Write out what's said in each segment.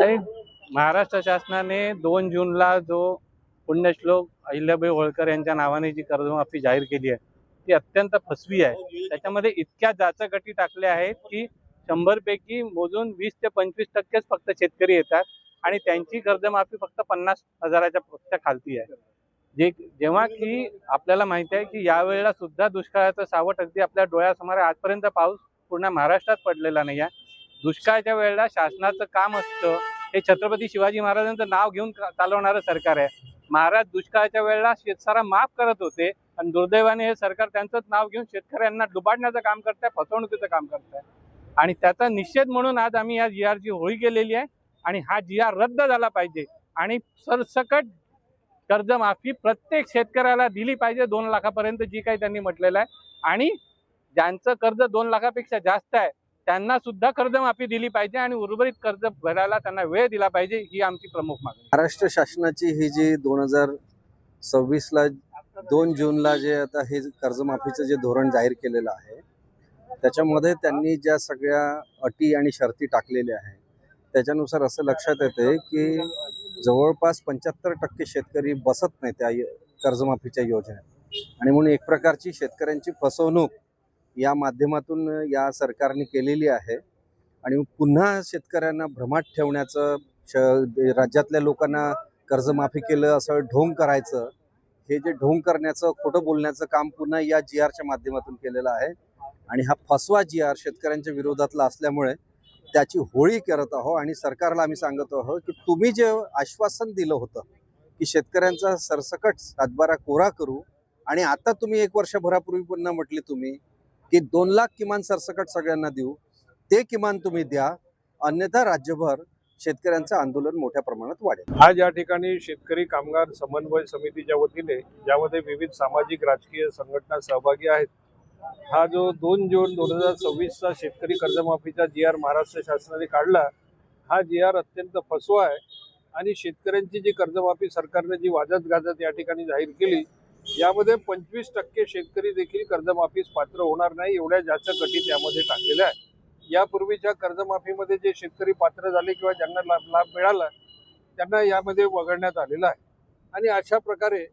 आणि महाराष्ट्र शासनाने 2 जूनला जो पुण्यश्लोक अहिल्याबाई होळकर यांच्या नावाने जी कर्जमाफी जाहीर केली आहे ती अत्यंत फसवी आहे। त्याच्यामध्ये इतक्या जाचक टाकल्या आहेत की 100 पैकी मोजून 20 ते 25% फक्त शेतकरी येतात आणि त्यांची कर्जमाफी फक्त 50,000च्या खालती आहे। जेव्हा की आपल्याला माहिती आहे की यावेळेला सुद्धा दुष्काळाचं सावट अगदी आपल्या डोळ्यासमोर आजपर्यंत पाऊस पूर्ण महाराष्ट्रात पडलेला नाही आहे। दुष्काळाच्या वेळेला शासनाचं काम असतं हे छत्रपती शिवाजी महाराजांचं नाव घेऊन चालवणारं सरकार आहे। महाराज दुष्काळाच्या वेळेला शेतकऱ्यांना माफ करत होते आणि दुर्दैवाने हे सरकार त्यांचंच नाव घेऊन शेतकऱ्यांना डुबाडण्याचं काम करत आहे, फसवणुकीचं काम करत आहे। आणि त्याचा निषेध म्हणून आज आम्ही या GRची होळी केलेली आहे आणि हा GR रद्द झाला पाहिजे आणि सरसकट कर्जमाफी प्रत्येक शेतकऱ्याला दिली पाहिजे 2 लाखापर्यंत जी काही त्यांनी म्हटलेलं आहे। आणि ज्यांचं कर्ज 2 लाखापेक्षा जास्त आहे त्यांना सुद्धा कर्जमाफी दिली पाहिजे आणि उर्वरित कर्ज भरायला त्यांना वेळ दिला पाहिजे, ही आमची प्रमुख मागणी। महाराष्ट्र शासनाची ही जी 2026ला 2 जूनला जे आता हे कर्जमाफीचं जे धोरण जाहीर केलेलं आहे त्याच्यामध्ये त्यांनी ज्या सगळ्या अटी आणि शर्ती टाकलेल्या आहेत त्याच्यानुसार असं लक्षात येते की जवळपास 75% शेतकरी बसत नाही त्या कर्जमाफीच्या योजनेत आणि म्हणून एक प्रकारची शेतकऱ्यांची फसवणूक या माध्यमातून या सरकारने केलेली आहे। आणि पुन्हा शेतकऱ्यांना भ्रमात ठेवण्याचं, राज्यातल्या लोकांना कर्जमाफी केलं असं ढोंग करायचं, हे जे ढोंग करण्याचं, खोटं बोलण्याचं काम पुन्हा या GRच्या माध्यमातून केलेलं आहे। आणि हा फसवा GR शेतकऱ्यांच्या विरोधातला असल्यामुळे त्याची होळी करत आहोत आणि सरकारला आम्ही सांगत आहोत की तुम्ही जे आश्वासन दिलं होतं की शेतकऱ्यांचा सरसकट सातबारा कोरा करू आणि आता तुम्ही 1 वर्षभरापूर्वी पुन्हा म्हटले तुम्ही की 2 लाख किमान सरसकट सगळ्यांना देऊ, ते किमान तुम्ही द्या, अन्यथा राज्यभर शेतकऱ्यांचं आंदोलन मोठ्या प्रमाणात वाढेल। आज या ठिकाणी शेतकरी कामगार समन्वय समितीच्या वतीने ज्यामध्ये विविध सामाजिक राजकीय संघटना सहभागी आहेत, हा जो 2 जून 2026चा शेतकरी कर्जमाफीचा GR महाराष्ट्र शासनाने काढला, हा GR अत्यंत फसवा आहे। आणि शेतकऱ्यांची जी कर्जमाफी सरकारने जी वाजत गाजत या ठिकाणी जाहीर केली, यामध्ये 25% शेतकरी देखील कर्जमाफीस पात्र होणार नाही, एवढ्या जाचक अटी त्यामध्ये टाकलेल्या आहेत। यापूर्वीच्या कर्जमाफीमध्ये जे शेतकरी पात्र झाले किंवा ज्यांना लाभ मिळाला त्यांना यामध्ये वगळण्यात आलेला आहे। आणि अशा प्रकारे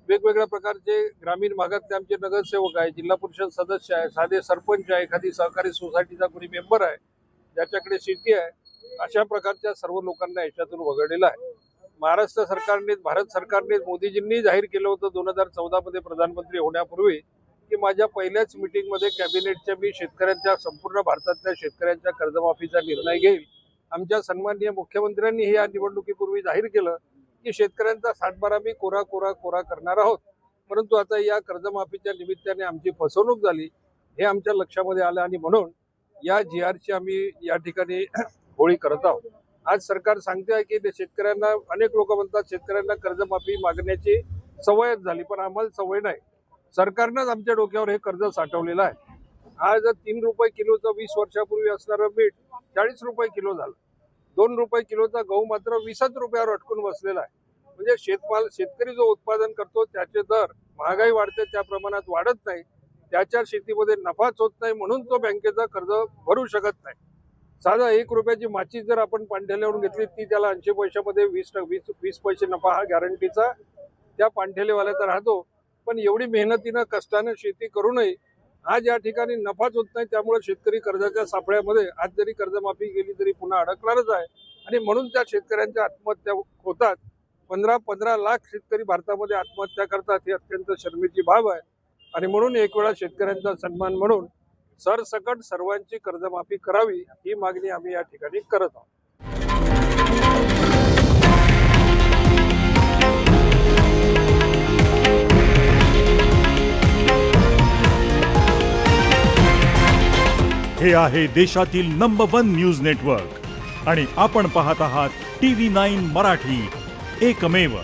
वेगवेगळ्या प्रकारचे ग्रामीण भागातले आमचे नगरसेवक आहे, जिल्हा परिषद सदस्य आहे, साधे सरपंच आहे, एखादी सहकारी सोसायटीचा कोणी मेंबर आहे, ज्याच्याकडे शेती आहे, अशा प्रकारच्या सर्व लोकांना याच्यातून वगळलेलं आहे। महाराष्ट्र सरकारने, भारत सरकारने, मोदीजींनी जाहीर केलं होतं 2014 मध्ये प्रधानमंत्री होण्यापूर्वी की माझ्या पहिल्याच मीटिंगमध्ये कॅबिनेटच्या मी शेतकऱ्यांच्या, संपूर्ण भारतातल्या शेतकऱ्यांच्या कर्जमाफीचा निर्णय घेईल। आमच्या सन्माननीय मुख्यमंत्र्यांनी या निवडणुकीपूर्वी जाहीर केलं की शेतकऱ्यांचा सातबारा मी कोरा कोरा कोरा करणार आहोत। परंतु आता या कर्जमाफीच्या निमित्ताने आमची फसवणूक झाली हे आमच्या लक्षामध्ये आलं आणि म्हणून या GRची आम्ही या ठिकाणी होळी करत आहोत। आज सरकार सांगते आहे की शेतकऱ्यांना, अनेक लोक म्हणतात शेतकऱ्यांना कर्जमाफी मागण्याची सवयच झाली, पण आम्हाला सवय नाही। सरकारनंच आमच्या डोक्यावर हे कर्ज साठवलेलं आहे। आज 3 रुपये किलोचं 20 वर्षापूर्वी असणारं मीठ 40 रुपये किलो झालं, 2 रुपये किलोचा गहू मात्र 20 रुपयावर अटकून बसलेला आहे। म्हणजे शेतकरी जो उत्पादन करतो त्याचे दर, महागाई वाढते त्या प्रमाणात वाढत नाही, त्याच्या शेतीमध्ये नफाच होत नाही, म्हणून तो बँकेचा कर्ज भरू शकत नाही। साधा 1 रुपयाची माचीस जर आपण पाणठेल्यावरून घेतली ती त्याला 80 पैशामध्ये 20 पैसे नफा हा गॅरंटीचा त्या पाणठेलेवाल्याचा राहतो। पण एवढी मेहनतीनं कष्टानं शेती करूनही आज या ठिकाणी नफाच होत नाही, त्यामुळे शेतकरी कर्जाच्या सापळ्यामध्ये आज जरी कर्जमाफी गेली तरी पुन्हा अडकणारच आहे। आणि म्हणून त्या शेतकऱ्यांच्या आत्महत्या होतात। 15 लाख शेतकरी भारतामध्ये आत्महत्या करतात, ही अत्यंत शर्मेची बाब आहे। आणि म्हणून एक वेळा शेतकऱ्यांचा सन्मान म्हणून सरसकट सर्वांची कर्जमाफी करावी ही मागणी आम्ही या ठिकाणी करत आहोत। हे आहे देशातील नंबर 1 न्यूज नेटवर्क आणि आपण पाहत आहात TV9 मराठी, एकमेव।